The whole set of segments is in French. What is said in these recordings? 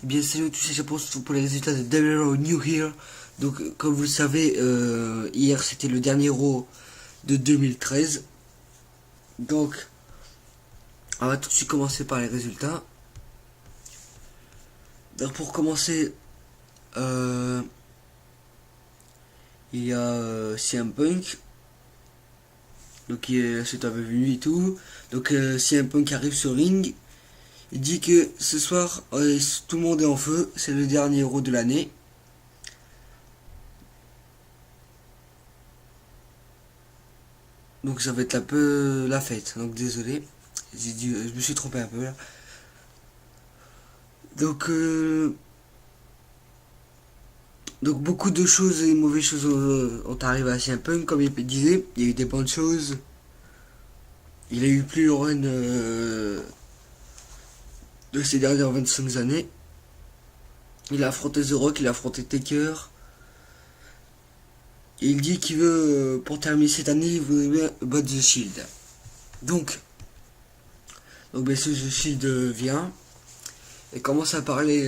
Bien salut à tous, c'est Japon pour les résultats de Devil Raw New Year. Donc comme vous le savez, hier c'était le dernier Raw de 2013. Donc on va tout de suite commencer par les résultats. Donc pour commencer, il y a CM Punk. Donc c'est avait venu et tout. Donc CM Punk arrive sur ring. Il dit que ce soir tout le monde est en feu, c'est le dernier Raw de l'année. Donc ça va être un peu la fête. Donc désolé, je me suis trompé un peu là. Donc beaucoup de choses et mauvaises choses ont arrivé à CM Punk, comme il disait. Il y a eu des bonnes choses. Il a eu plus le run de ces dernières 25 années. Il a affronté The Rock, il a affronté Taker. Et il dit qu'il veut, pour terminer cette année, il veut bien battre The Shield. Donc bien sûr, The Shield vient et commence à parler.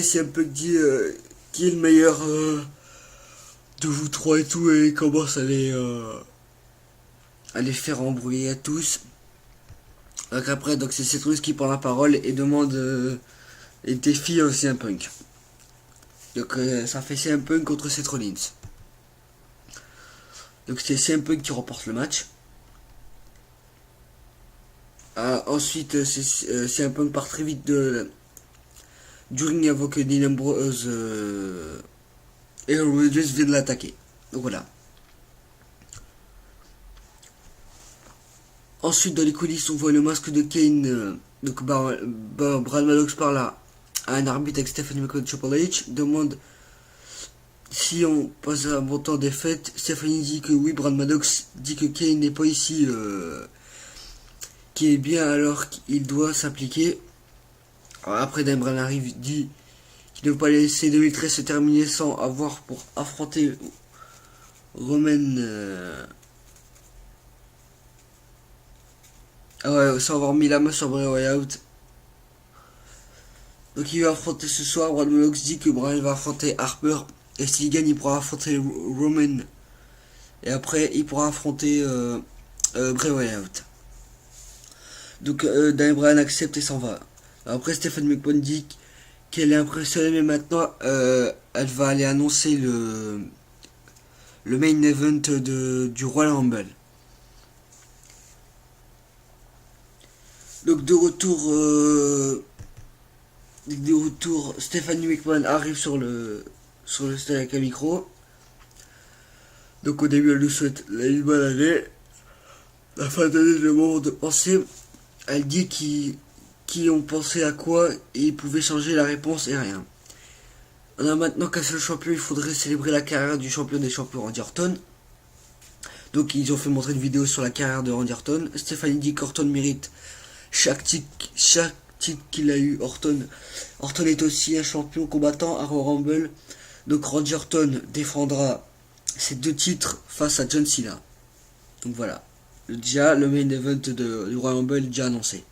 C'est un peu dit qui est le meilleur de vous trois et tout, et il commence à les faire embrouiller à tous. Donc après, c'est Seth Rollins qui prend la parole et demande et défie CM Punk. Donc ça fait CM Punk contre Seth Rollins. Donc c'est CM Punk qui remporte le match. Ensuite, CM Punk part très vite du ring avant que Dean Ambrose et Rodgers viennent l'attaquer. Donc voilà. Ensuite, dans les coulisses, on voit le masque de Kane. Brad Maddox parle à un arbitre avec Stephanie McMahon. Triple H demande si on passe un bon temps des fêtes. Stephanie dit que oui. Brad Maddox dit que Kane n'est pas ici, qui est bien, alors qu'il doit s'appliquer. Après, Dan Bryan arrive, dit qu'il ne veut pas laisser 2013 se terminer sans avoir pour affronter Roman. Sans avoir mis la main sur Bray Wyatt. Donc il va affronter ce soir. Brad Maddox dit que Bryan va affronter Harper. Et s'il gagne, il pourra affronter Roman. Et après, il pourra affronter Bray Wyatt. Donc Dan Bryan accepte et s'en va. Après, Stephanie McMahon dit qu'elle est impressionnée, mais maintenant, elle va aller annoncer le main event du Royal Rumble. Donc de retour, Stephanie McMahon arrive sur le stage avec un micro. Donc au début, elle nous souhaite la bonne année, la fin d'année, le moment de penser. Elle dit qui ont pensé à quoi et ils pouvaient changer la réponse et rien. On a maintenant qu'un seul champion, il faudrait célébrer la carrière du champion des champions, Randy Orton. Donc ils ont fait montrer une vidéo sur la carrière de Randy Orton. Stephanie dit qu'Orton mérite chaque titre qu'il a eu. Orton est aussi un champion combattant à Royal Rumble. Donc Randy Orton défendra ses 2 titres face à John Cena. Donc voilà. Déjà, le main event du Royal Rumble est déjà annoncé.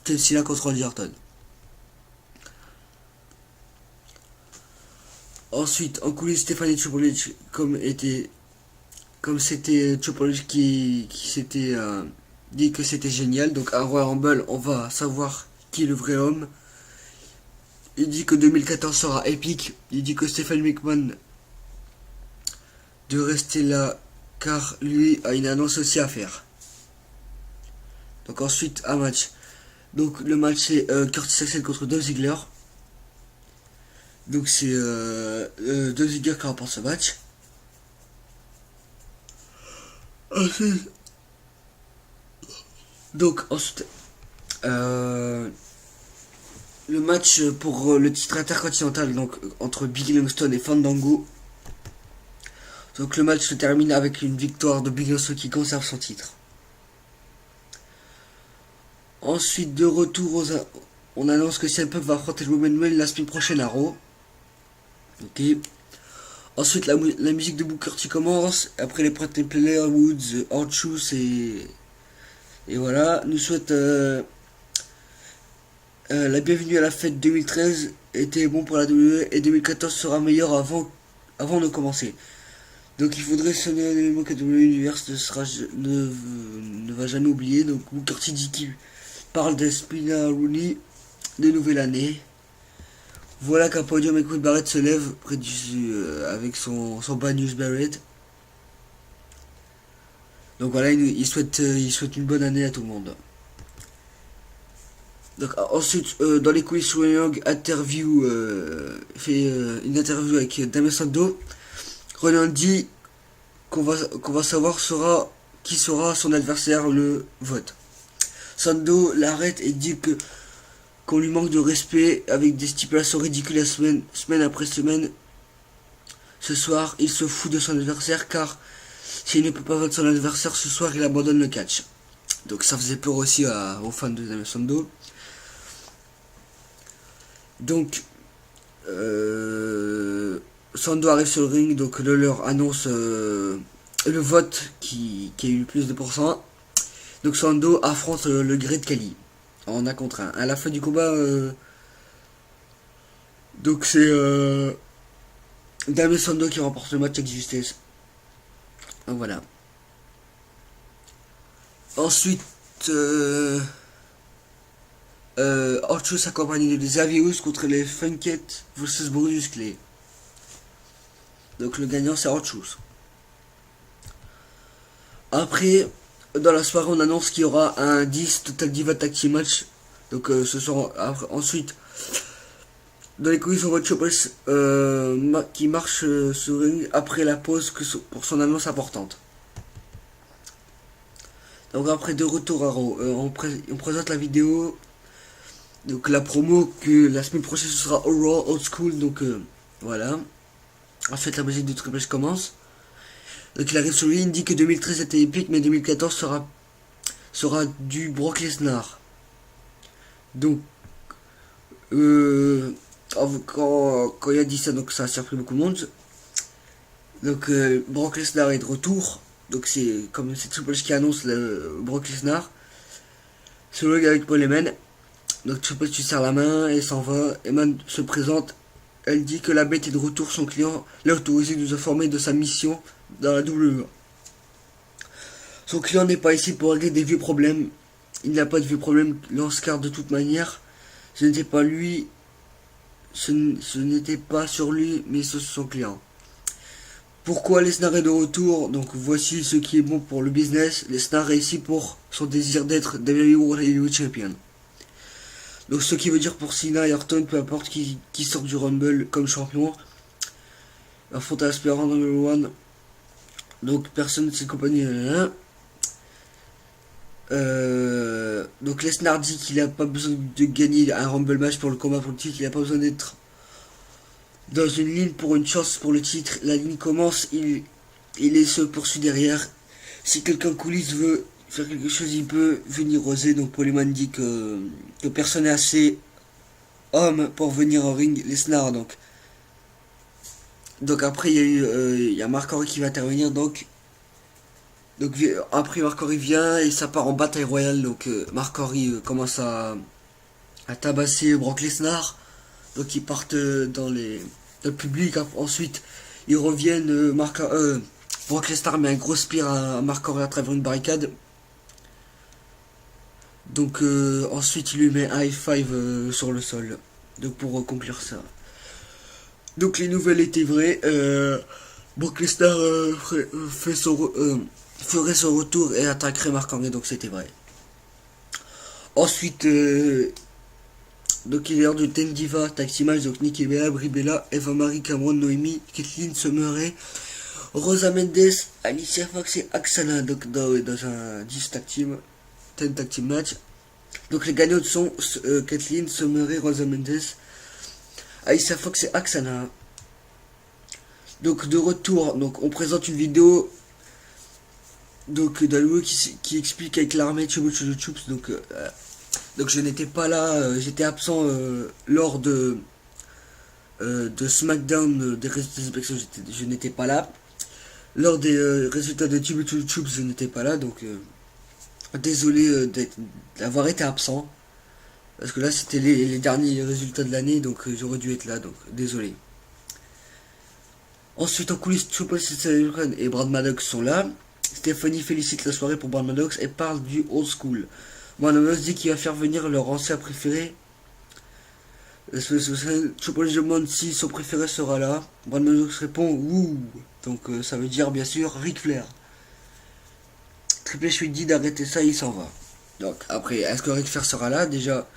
John Cena contre Randy Orton. Ensuite, en coulisses, Stephanie Triple H, comme c'était Triple H qui s'était dit que c'était génial. Donc à Royal Rumble, on va savoir qui est le vrai homme. Il dit que 2014 sera épique. Il dit que Stephanie McMahon de rester là car lui a une annonce aussi à faire. Donc ensuite, un match. Donc le match c'est Curtis Axel contre Dolph Ziggler. Donc c'est Dolph Ziggler qui remporte ce match. Ensuite, le match pour le titre intercontinental, donc entre Big Langston et Fandango. Donc le match se termine avec une victoire de Big Langston qui conserve son titre. Ensuite, de retour, on annonce que CM Punk va affronter Roman Reigns la semaine prochaine à Raw. Ok. Ensuite, la musique de Booker T commence. Après les Pretty Player, Woods, Hard Shoes et voilà. Nous souhaite La bienvenue à la fête 2013 était bon pour la WWE et 2014 sera meilleur avant de commencer. Donc il faudrait sonner un élément que WWE Universe ne va jamais oublier. Donc Booker T qui parle d'Espina Rooney de nouvelle année. Voilà qu'un podium et Chris Barrett se lève près avec son bad news Barrett. Donc voilà, il souhaite une bonne année à tout le monde. Donc ensuite, dans les coulisses, Ray Young fait une interview avec Damien Sandow. Ronan dit qu'on va savoir qui sera son adversaire le vote. Sandow l'arrête et dit qu'on lui manque de respect avec des stipulations ridicules semaine après semaine. Ce soir, il se fout de son adversaire car s'il ne peut pas voter son adversaire ce soir, il abandonne le catch. Donc ça faisait peur aussi aux fans de Damien Sandow. Donc Sandow arrive sur le ring, donc le leur annonce le vote qui a eu le plus de pourcents. Donc Sandow affronte le Great Khali en 1 contre 1. À la fin du combat, donc c'est Damien Sandow qui remporte le match avec justesse. Donc voilà. Ensuite, Orchus accompagné de Xavier contre les Funkette vs Brutus Clay. Donc le gagnant c'est Orchus. Après, dans la soirée, on annonce qu'il y aura un 10 Total Diva Tag Team Match. Donc ce soir, ensuite, dans les coulisses, on voit Chopper qui marche sur ring après la pause pour son annonce importante. Donc après, de retour à Raw, on présente la vidéo. Donc la promo que la semaine prochaine ce sera Raw Old School. Donc voilà. Ensuite, la musique de Triple H commence. Donc il arrive sur lui, il dit que 2013 était épique, mais 2014 sera du Brock Lesnar. Donc quand il a dit ça, donc ça a surpris beaucoup de monde. Donc Brock Lesnar est de retour. Donc c'est comme c'est Triple H qui annonce le Brock Lesnar. C'est le gars avec Paul Heyman. Donc Triple H lui serre la main et s'en va. Heyman se présente. Elle dit que la bête est de retour, son client l'a autorisé de nous informer de sa mission dans la WWE. Son client n'est pas ici pour régler des vieux problèmes. Il n'a pas de vieux problèmes, Lance-Car de toute manière. Ce n'était pas lui, ce n'était pas sur lui, mais sur son client. Pourquoi Lesnar est de retour? Donc voici ce qui est bon pour le business. Lesnar est ici pour son désir d'être WWE World Heavyweight Champion. Donc ce qui veut dire pour Cena et Orton, peu importe qui sort du Rumble comme champion, affronte aspirant number one. Donc personne ne s'est compagnie. Donc Lesnar dit qu'il n'a pas besoin de gagner un Rumble match pour le combat pour le titre, il n'a pas besoin d'être dans une ligne pour une chance pour le titre. La ligne commence, il se poursuit derrière. Si quelqu'un coulisse veut faire quelque chose, il peut venir oser. Donc Paul Heyman dit que personne n'est assez homme pour venir en ring. Lesnar donc après il y a Mark Henry qui va intervenir. Donc après Mark Henry vient et ça part en bataille royale. Donc Mark Henry commence à tabasser Brock Lesnar. Donc ils partent dans le public. Ensuite ils reviennent. Brock Lesnar met un gros spear à Mark Henry à travers une barricade. Donc ensuite il lui met un high five sur le sol. Donc pour conclure ça. Donc les nouvelles étaient vraies. Brock Lesnar ferait son retour et attaquerait Mark Henry. Donc c'était vrai. Ensuite donc il est l'heure de Ten Diva Tag Team Match. Donc Nikki Bella, Brie Bella, Eva Marie, Cameron, Noémie, Kathleen, Summer, Rosa Mendes, Alicia Fox et Aksana. Donc dans un 10 Tag Team, 10 Tag Team Match. Donc les gagnantes sont Kathleen, Summer, Rosa Mendes, Alicia Fox et Aksana. Donc de retour, donc on présente une vidéo donc d'Alou qui explique avec l'armée Chups. Donc je n'étais pas là, j'étais absent lors de SmackDown des résultats d'inspection, je n'étais pas là. Lors des résultats de Chups, je n'étais pas là, donc désolé d'avoir été absent. Parce que là, c'était les derniers résultats de l'année, donc j'aurais dû être là, donc désolé. Ensuite, en coulisses, Triple H et Brad Maddox sont là. Stephanie félicite la soirée pour Brad Maddox et parle du old school. Brad Maddox dit qu'il va faire venir leur ancien préféré. Triple H demande si son préféré sera là. Brad Maddox répond ouh. Donc ça veut dire bien sûr Ric Flair. Triple H lui dit d'arrêter ça, il s'en va. Donc après, est-ce que Ric Flair sera là? Déjà,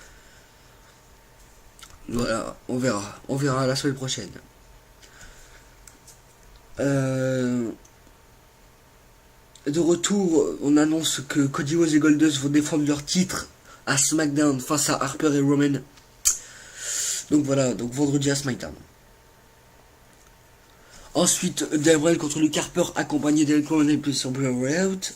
voilà, on verra. On verra la semaine prochaine. De retour, on annonce que Cody Rhodes et Goldust vont défendre leur titre à SmackDown face à Harper et Roman. Donc voilà, donc vendredi à SmackDown. Ensuite, Daniel Bryan contre Luke Harper accompagné d'Eric Rowan et plus sur Bray Wyatt.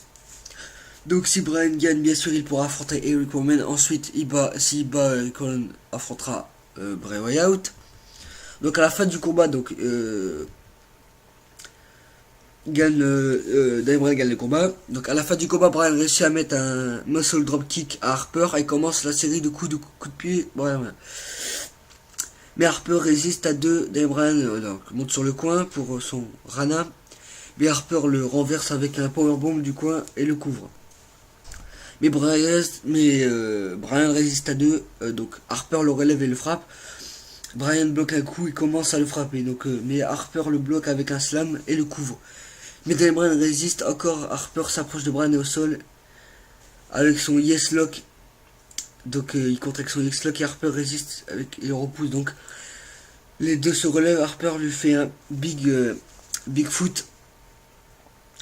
Donc si Bryan gagne, bien sûr, il pourra affronter Eric Rowan. Ensuite, s'il bat Eric Rowan, affrontera Bray Wyatt. Donc à la fin du combat, donc Daniel Bryan gagne le combat. Donc à la fin du combat, Bryan réussit à mettre un muscle drop kick à Harper et commence la série de coups de pied. Bryan. Mais Harper résiste à deux. Daniel Bryan monte sur le coin pour son Rana. Mais Harper le renverse avec un powerbomb du coin et le couvre. Mais Bryan résiste à deux. Donc Harper le relève et le frappe. Bryan bloque un coup et commence à le frapper. Donc, mais Harper le bloque avec un slam et le couvre. Mais Daniel Bryan résiste encore. Harper s'approche de Bryan au sol avec son yes lock. Donc il contre avec son yes lock et Harper résiste avec et le repousse. Donc les deux se relèvent. Harper lui fait un big foot.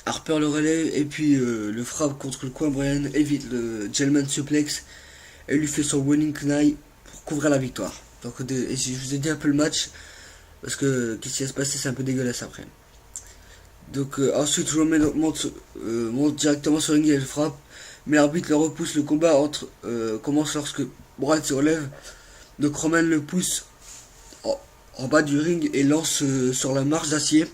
Harper le relève et puis le frappe contre le coin. Bryan évite le gentleman suplex et lui fait son winning knee pour couvrir la victoire. Donc je vous ai dit un peu le match parce que qu'est-ce qui va se passer, c'est un peu dégueulasse après. Donc ensuite Roman monte directement sur le ring et le frappe, mais l'arbitre le repousse. Le combat commence lorsque Bryan se relève. Donc Roman le pousse en bas du ring et lance sur la marche d'acier.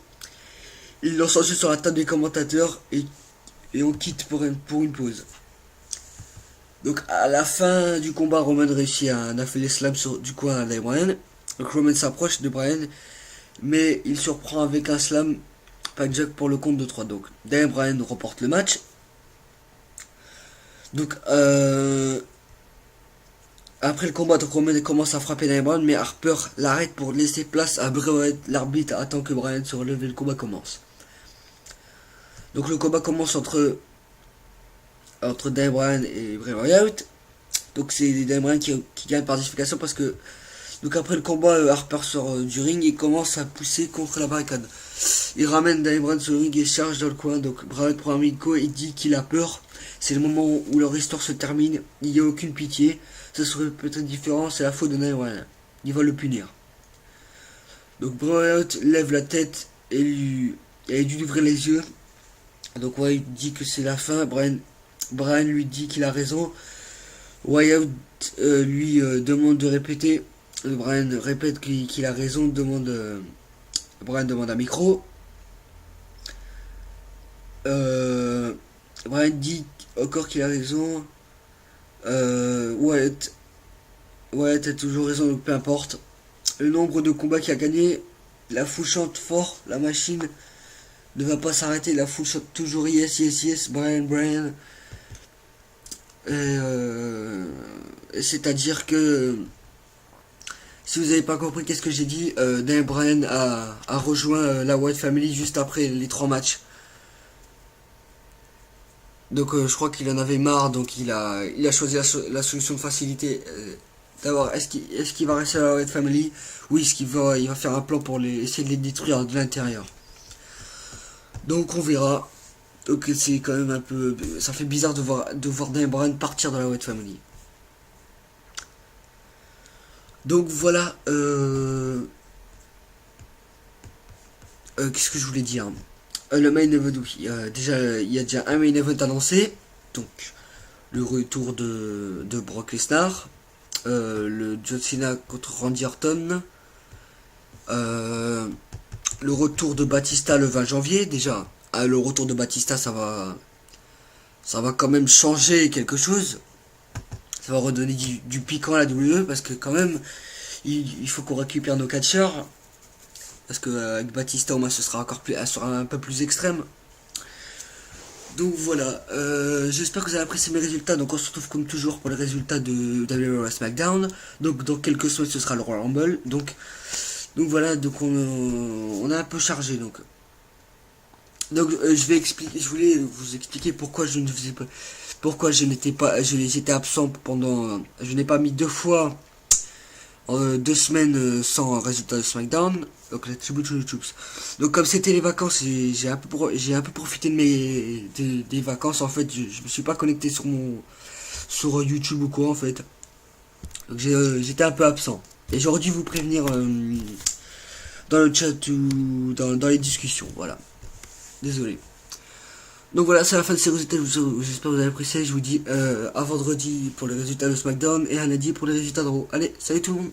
Il lance ensuite sur la table des commentateurs et on quitte pour une pause. Donc à la fin du combat, Roman réussit à faire les slams du coin à Daniel Bryan. Donc Roman s'approche de Bryan, mais il surprend avec un slam Jack pour le compte de 3. Donc Daniel Bryan remporte le match. Donc après le combat, donc Roman commence à frapper Daniel Bryan, mais Harper l'arrête pour laisser place à Bray Wyatt. L'arbitre attend que Bryan se relève et le combat commence. Donc le combat commence entre Daniel Bryan et Bray Wyatt. Donc c'est Daniel Bryan qui gagne par disqualification parce que donc après le combat, Harper sort du ring et commence à pousser contre la barricade. Il ramène Daniel Bryan sur le ring et charge dans le coin. Donc Bray Wyatt prend un micro et dit qu'il a peur. C'est le moment où leur histoire se termine. Il n'y a aucune pitié. Ça serait peut-être différent. C'est la faute de Daniel Bryan. Il va le punir. Donc Bray Wyatt lève la tête et lui dit d'ouvrir les yeux. Donc ouais, il dit que c'est la fin. Bryan lui dit qu'il a raison. Wyatt lui demande de répéter. Bryan répète qu'il a raison. Bryan demande un micro. Bryan dit encore qu'il a raison. Wyatt a toujours raison, donc peu importe. Le nombre de combats qu'il a gagné, la foule chante fort, la machine ne va pas s'arrêter, la foule chante toujours yes, yes, yes, Bryan. C'est-à-dire que si vous n'avez pas compris qu'est-ce que j'ai dit, Daniel Bryan a rejoint la Wyatt Family juste après les 3 matchs. Donc je crois qu'il en avait marre, donc il a choisi la solution de facilité. D'abord, est-ce qu'il va rester à la Wyatt Family? Oui, il va faire un plan pour essayer de les détruire de l'intérieur. Donc on verra. Donc c'est quand même un peu, ça fait bizarre de voir Daniel Bryan partir de la Wyatt Family. Donc voilà. Qu'est-ce que je voulais dire? Le main event, oui. Il y a déjà un main event annoncé. Donc le retour de Brock Lesnar. Le John Cena contre Randy Orton. Le retour de Batista le 20 janvier. Déjà, le retour de Batista, ça va quand même changer quelque chose. Ça va redonner du piquant à la WWE, parce que quand même, il faut qu'on récupère nos catcheurs. Parce que avec Batista, au moins, ce sera encore plus, sera un peu plus extrême. Donc voilà, j'espère que vous avez apprécié mes résultats. Donc on se retrouve comme toujours pour les résultats de WWE SmackDown. Donc dans quelques semaines ce sera le Royal Rumble. Donc voilà, donc on a un peu chargé. Donc je voulais vous expliquer pourquoi je ne faisais pas, pourquoi je n'étais pas, j'étais absent pendant, je n'ai pas mis 2 fois 2 semaines sans résultat de SmackDown. Donc la Tribute to the Troops. Donc comme c'était les vacances, j'ai un peu profité de des vacances. En fait, je me suis pas connecté sur YouTube ou quoi en fait. Donc j'étais un peu absent. Et j'aurais dû vous prévenir dans le chat ou dans les discussions. Voilà. Désolé. Donc voilà, c'est la fin de ces résultats. J'espère que vous avez apprécié. Je vous dis à vendredi pour les résultats de SmackDown et à lundi pour les résultats de Raw. Allez, salut tout le monde.